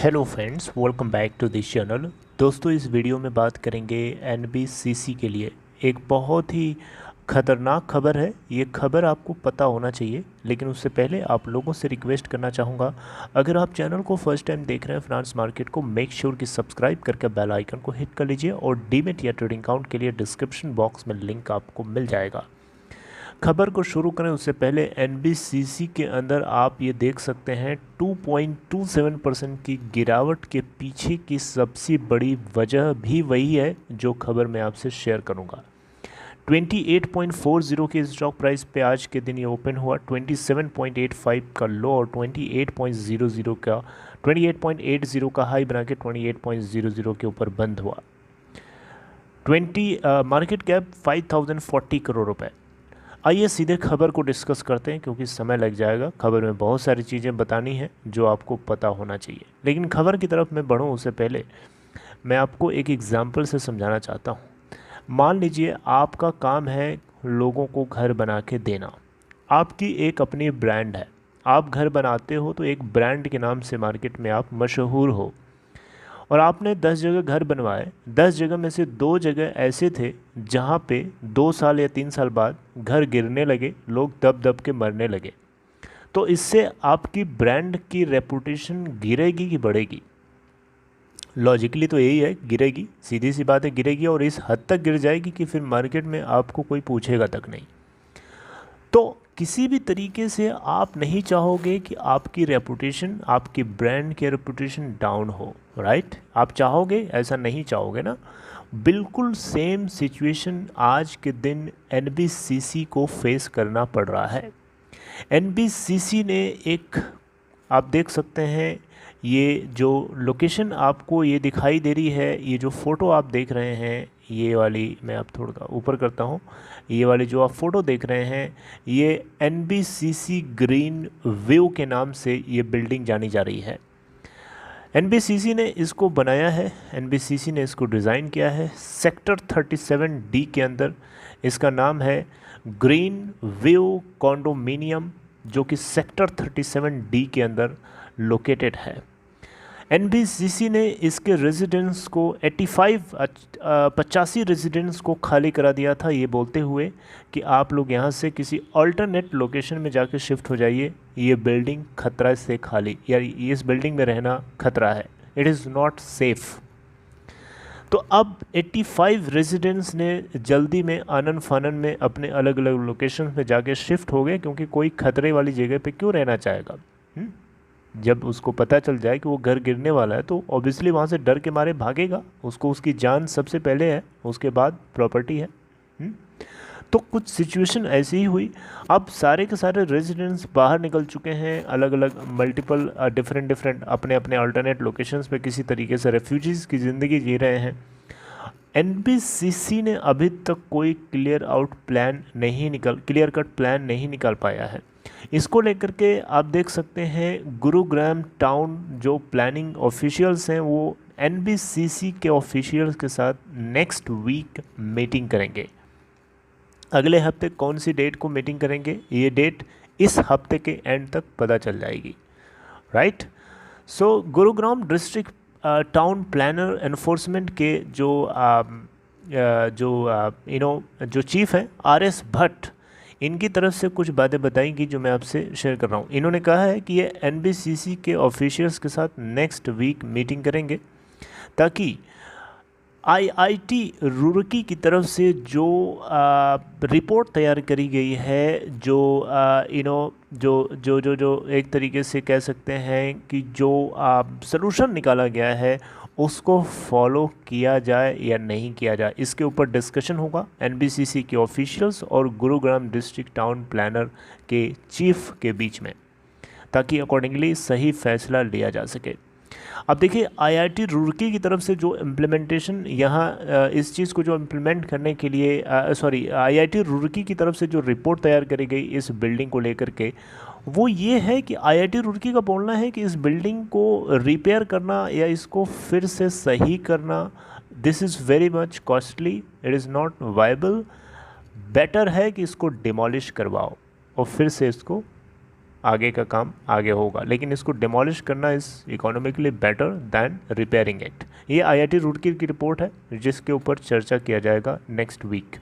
Hello friends, welcome back to this channel. दोस्तों, इस video में बात करेंगे एनबीसीसी के लिए एक बहुत ही ख़तरनाक खबर है। ये खबर आपको पता होना चाहिए, लेकिन उससे पहले आप लोगों से रिक्वेस्ट करना चाहूँगा, अगर आप चैनल को फर्स्ट टाइम देख रहे हैं फ्रांस मार्केट को, मेक श्योर कि सब्सक्राइब करके बेल आइकन को हिट कर लीजिए और डीमेट या ट्रेडिंग अकाउंट के लिए डिस्क्रिप्शन बॉक्स में लिंक आपको मिल जाएगा। खबर को शुरू करें उससे पहले एनबीसीसी के अंदर आप ये देख सकते हैं 2.27% की गिरावट के पीछे की सबसे बड़ी वजह भी वही है जो खबर मैं आपसे शेयर करूंगा। 28.40 के स्टॉक प्राइस पे आज के दिन ये ओपन हुआ, 27.85 का लो और 28.80 का हाई बना के 28.00 के ऊपर बंद हुआ। मार्केट कैप 5040 करोड़ रुपए। आइए सीधे खबर को डिस्कस करते हैं, क्योंकि समय लग जाएगा। खबर में बहुत सारी चीज़ें बतानी हैं जो आपको पता होना चाहिए, लेकिन खबर की तरफ मैं बढ़ूँ उससे पहले मैं आपको एक एग्जांपल से समझाना चाहता हूँ। मान लीजिए आपका काम है लोगों को घर बना के देना। आपकी एक अपनी ब्रांड है, आप घर बनाते हो तो एक ब्रांड के नाम से मार्केट में आप मशहूर हो, और आपने 10 जगह घर बनवाए। 10 जगह में से 2 जगह ऐसे थे जहाँ पे 2 साल या 3 साल बाद घर गिरने लगे, लोग दब दब के मरने लगे। तो इससे आपकी ब्रांड की रेपुटेशन गिरेगी कि बढ़ेगी? लॉजिकली तो यही है, गिरेगी। सीधी सी बात है, गिरेगी, और इस हद तक गिर जाएगी कि फिर मार्केट में आपको कोई पूछेगा तक नहीं। तो किसी भी तरीके से आप नहीं चाहोगे कि आपकी रेपुटेशन, आपकी ब्रांड की रेपुटेशन डाउन हो, राइट? आप चाहोगे? ऐसा नहीं चाहोगे ना। बिल्कुल सेम सिचुएशन आज के दिन एनबीसीसी को फेस करना पड़ रहा है। एनबीसीसी ने एक, आप देख सकते हैं, ये जो लोकेशन आपको ये दिखाई दे रही है, ये जो फ़ोटो आप देख रहे हैं, ये वाली मैं आप थोड़ा ऊपर करता हूँ, ये वाली जो आप फ़ोटो देख रहे हैं, ये एनबीसीसी ग्रीन व्यू के नाम से ये बिल्डिंग जानी जा रही है। एनबीसीसी ने इसको बनाया है, एनबीसीसी ने इसको डिज़ाइन किया है सेक्टर 37D के अंदर। इसका नाम है ग्रीन व्यू कॉन्डोमिनियम, जो कि सेक्टर 37D के अंदर लोकेटेड है। एनबीसीसी ने इसके रेजिडेंट्स को 85 रेजिडेंट्स को खाली करा दिया था, ये बोलते हुए कि आप लोग यहाँ से किसी अल्टरनेट लोकेशन में जाके शिफ्ट हो जाइए, ये बिल्डिंग खतरा से खाली, या इस बिल्डिंग में रहना खतरा है, इट इज़ नॉट सेफ़। तो अब 85 रेजिडेंट्स ने जल्दी में आनन फानन में अपने अलग अलग लोकेशन में जाके शिफ्ट हो गए, क्योंकि कोई खतरे वाली जगह पे क्यों रहना चाहेगा। जब उसको पता चल जाए कि वो घर गिरने वाला है तो ऑब्वियसली वहाँ से डर के मारे भागेगा। उसको उसकी जान सबसे पहले है, उसके बाद प्रॉपर्टी है। तो कुछ सिचुएशन ऐसी ही हुई। अब सारे के सारे रेजिडेंट्स बाहर निकल चुके हैं, अलग अलग मल्टीपल डिफरेंट अपने अपने अल्टरनेट लोकेशंस पे किसी तरीके से रेफ्यूजीज़ की ज़िंदगी जी रहे हैं। एनबीसीसी ने अभी तक कोई क्लियर कट प्लान नहीं निकाल पाया है। इसको लेकर के आप देख सकते हैं गुरुग्राम टाउन जो प्लानिंग ऑफिशियल्स हैं वो एनबीसीसी के ऑफिशियल्स के साथ नेक्स्ट वीक मीटिंग करेंगे। अगले हफ्ते कौन सी डेट को मीटिंग करेंगे, ये डेट इस हफ्ते के एंड तक पता चल जाएगी, right? So Gurugram district town planner enforcement के जो चीफ हैं RS भट्ट, इनकी तरफ से कुछ बातें बताएंगी जो मैं आपसे शेयर कर रहा हूँ। इन्होंने कहा है कि ये एनबीसीसी के ऑफिशियल्स के साथ नेक्स्ट वीक मीटिंग करेंगे, ताकि आईआईटी रुड़की की तरफ से जो रिपोर्ट तैयार करी गई है, जो एक तरीके से कह सकते हैं कि जो सलूशन निकाला गया है उसको फॉलो किया जाए या नहीं किया जाए, इसके ऊपर डिस्कशन होगा एनबीसीसी के ऑफिशियल्स और गुरुग्राम डिस्ट्रिक्ट टाउन प्लानर के चीफ के बीच में, ताकि अकॉर्डिंगली सही फैसला लिया जा सके। अब देखिए, आईआईटी रुड़की की तरफ से जो इम्प्लीमेंटेशन यहाँ इस चीज़ को जो इम्प्लीमेंट करने के लिए आईआईटी रुड़की की तरफ से जो रिपोर्ट तैयार करी गई इस बिल्डिंग को लेकर के, वो ये है कि आईआईटी रुड़की का बोलना है कि इस बिल्डिंग को रिपेयर करना या इसको फिर से सही करना, this is very much costly, it is not viable. Better है कि इसको डिमोलिश करवाओ और फिर से इसको आगे का काम आगे होगा, लेकिन इसको डिमोलिश करना is economically better than repairing it. ये आईआईटी रुड़की की रिपोर्ट है जिसके ऊपर चर्चा किया जाएगा next week.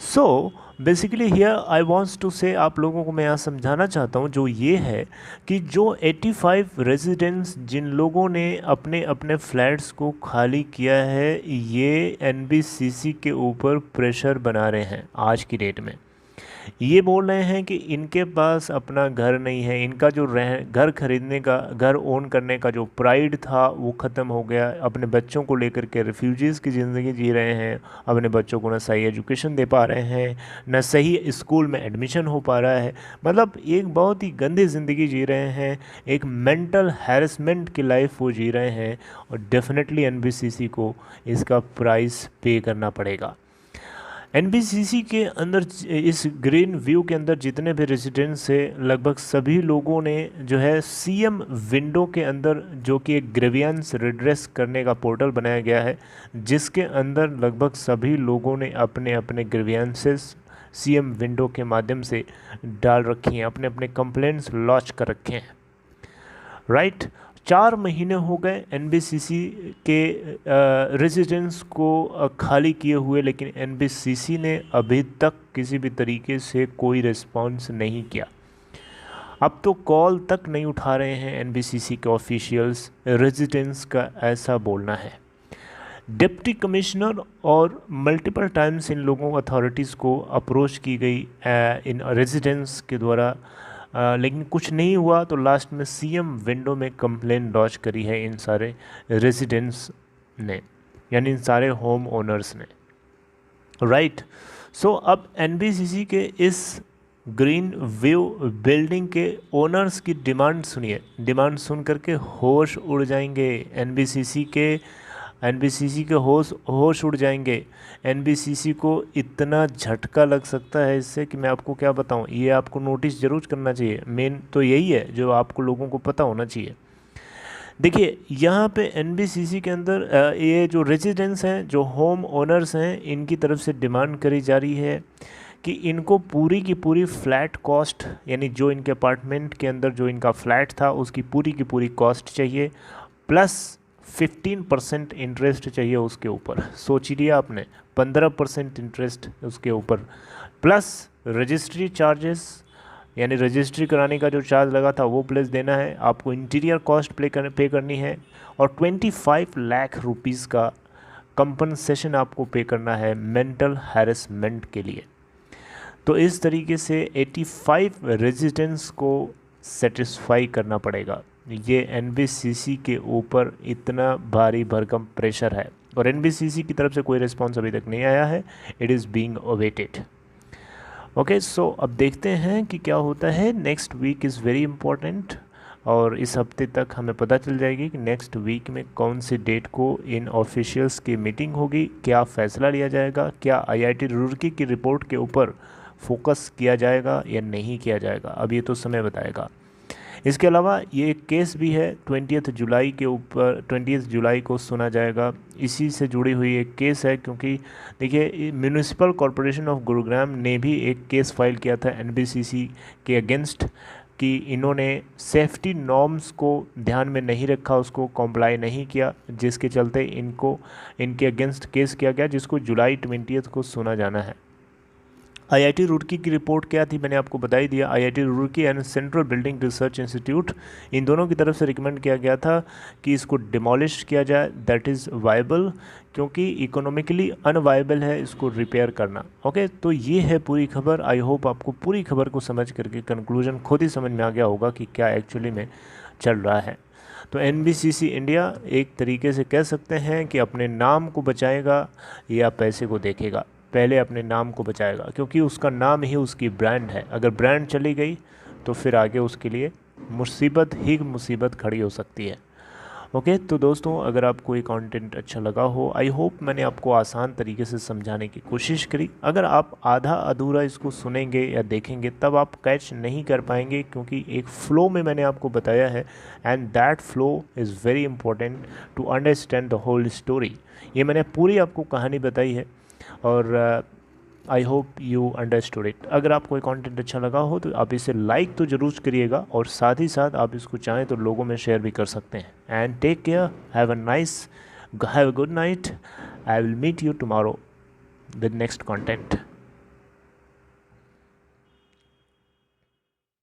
So basically here I wants to say, आप लोगों को मैं यहाँ समझाना चाहता हूँ जो ये है कि जो 85 रेजिडेंट्स जिन लोगों ने अपने अपने फ्लैट्स को खाली किया है, ये एनबीसीसी के ऊपर प्रेशर बना रहे हैं आज की डेट में। ये बोल रहे हैं कि इनके पास अपना घर नहीं है, इनका जो घर खरीदने का, घर ओन करने का जो प्राइड था वो ख़त्म हो गया। अपने बच्चों को लेकर के रिफ्यूजीज़ की ज़िंदगी जी रहे हैं, अपने बच्चों को ना सही एजुकेशन दे पा रहे हैं, ना सही स्कूल में एडमिशन हो पा रहा है। मतलब एक बहुत ही गंदी ज़िंदगी जी रहे हैं, एक मेंटल हैरेसमेंट की लाइफ वो जी रहे हैं, और डेफिनेटली एनबीसीसी को इसका प्राइस पे करना पड़ेगा। एनबीसीसी के अंदर, इस ग्रीन व्यू के अंदर जितने भी रेजिडेंट्स है, लगभग सभी लोगों ने जो है सीएम विंडो के अंदर, जो कि एक ग्रीवियंस रिड्रेस करने का पोर्टल बनाया गया है, जिसके अंदर लगभग सभी लोगों ने अपने अपने ग्रीवियंसेस सीएम विंडो के माध्यम से डाल रखी हैं, अपने अपने कंप्लेंट्स लॉन्च कर रखे हैं। राइट 4 महीने हो गए एनबीसीसी के रेजिडेंट्स को खाली किए हुए, लेकिन एनबीसीसी ने अभी तक किसी भी तरीके से कोई रिस्पॉन्स नहीं किया। अब तो कॉल तक नहीं उठा रहे हैं एनबीसीसी के ऑफिशियल्स, रेजिडेंट्स का ऐसा बोलना है। डिप्टी कमिश्नर और मल्टीपल टाइम्स इन लोगों अथॉरिटीज़ को अप्रोच की गई इन रेजिडेंट्स के द्वारा, लेकिन कुछ नहीं हुआ। तो लास्ट में सीएम विंडो में कंप्लेन लॉन्च करी है इन सारे रेजिडेंट्स ने, यानी इन सारे होम ओनर्स ने। राइट सो अब एनबीसीसी के इस ग्रीन व्यू बिल्डिंग के ओनर्स की डिमांड सुनिए। डिमांड सुन करके होश उड़ जाएंगे एनबीसीसी के होश उड़ जाएंगे। एनबीसीसी को इतना झटका लग सकता है इससे कि मैं आपको क्या बताऊं। ये आपको नोटिस ज़रूर करना चाहिए, मेन तो यही है जो आपको लोगों को पता होना चाहिए। देखिए यहाँ पे एनबीसीसी के अंदर ये जो रेजिडेंट्स हैं, जो होम ओनर्स हैं, इनकी तरफ से डिमांड करी जा रही है कि इनको पूरी की पूरी फ्लैट कॉस्ट, यानी जो इनके अपार्टमेंट के अंदर जो इनका फ्लैट था उसकी पूरी की पूरी कॉस्ट चाहिए, प्लस 15% इंटरेस्ट चाहिए उसके ऊपर। सोच लिया आपने, 15% इंटरेस्ट उसके ऊपर, प्लस रजिस्ट्री चार्जेस, यानी रजिस्ट्री कराने का जो चार्ज लगा था वो प्लस देना है आपको, इंटीरियर कॉस्ट पे करनी है, और 25 लाख रुपीज़ का कंपनसेशन आपको पे करना है मेंटल हैरेसमेंट के लिए। तो इस तरीके से 85 रेजिडेंट्स को सेटिस्फाई करना पड़ेगा। ये एनबीसीसी के ऊपर इतना भारी भरकम प्रेशर है, और एनबीसीसी की तरफ से कोई रिस्पॉन्स अभी तक नहीं आया है। It is being awaited. Okay so अब देखते हैं कि क्या होता है। Next week is very important, और इस हफ्ते तक हमें पता चल जाएगी कि नेक्स्ट वीक में कौन सी डेट को इन ऑफिशियल्स की मीटिंग होगी, क्या फ़ैसला लिया जाएगा, क्या आईआईटी रुड़की की रिपोर्ट के ऊपर फोकस किया जाएगा या नहीं किया जाएगा, अब ये तो समय बताएगा। इसके अलावा ये एक केस भी है 20 जुलाई के ऊपर, 20 जुलाई को सुना जाएगा। इसी से जुड़ी हुई एक केस है, क्योंकि देखिए म्यूनिसिपल कॉरपोरेशन ऑफ गुरुग्राम ने भी एक केस फाइल किया था एनबीसीसी के अगेंस्ट कि इन्होंने सेफ्टी नॉर्म्स को ध्यान में नहीं रखा, उसको कॉम्प्लाई नहीं किया, जिसके चलते इनके अगेंस्ट केस किया गया, जिसको जुलाई 20 को सुना जाना है। आईआईटी रुड़की की रिपोर्ट क्या थी मैंने आपको बता ही दिया। IIT Roorkee and central building research institute, इन दोनों की तरफ से रिकमेंड किया गया था कि इसको डिमोलिश किया जाए, दैट इज़ वायबल, क्योंकि इकोनॉमिकली अनवायबल है इसको रिपेयर करना। ओके तो ये है पूरी खबर। आई होप आपको पूरी खबर को समझ करके कंक्लूजन खुद ही समझ में आ गया होगा कि क्या एक्चुअली में चल रहा है। तो एनबीसीसी इंडिया एक तरीके से कह सकते हैं कि अपने नाम को बचाएगा या पैसे को देखेगा। पहले अपने नाम को बचाएगा, क्योंकि उसका नाम ही उसकी ब्रांड है। अगर ब्रांड चली गई तो फिर आगे उसके लिए मुसीबत ही मुसीबत खड़ी हो सकती है। ओके तो दोस्तों, अगर आपको ये कंटेंट अच्छा लगा हो, आई होप मैंने आपको आसान तरीके से समझाने की कोशिश करी। अगर आप आधा अधूरा इसको सुनेंगे या देखेंगे तब आप कैच नहीं कर पाएंगे, क्योंकि एक फ़्लो में मैंने आपको बताया है, and that flow is very important to understand the whole story. ये मैंने पूरी आपको कहानी बताई है, और I hope you understood it. अगर आपको ये कंटेंट अच्छा लगा हो तो आप इसे लाइक तो ज़रूर करिएगा, और साथ ही साथ आप इसको चाहें तो लोगों में शेयर भी कर सकते हैं। And take care, have a good night. I will meet you tomorrow with next content.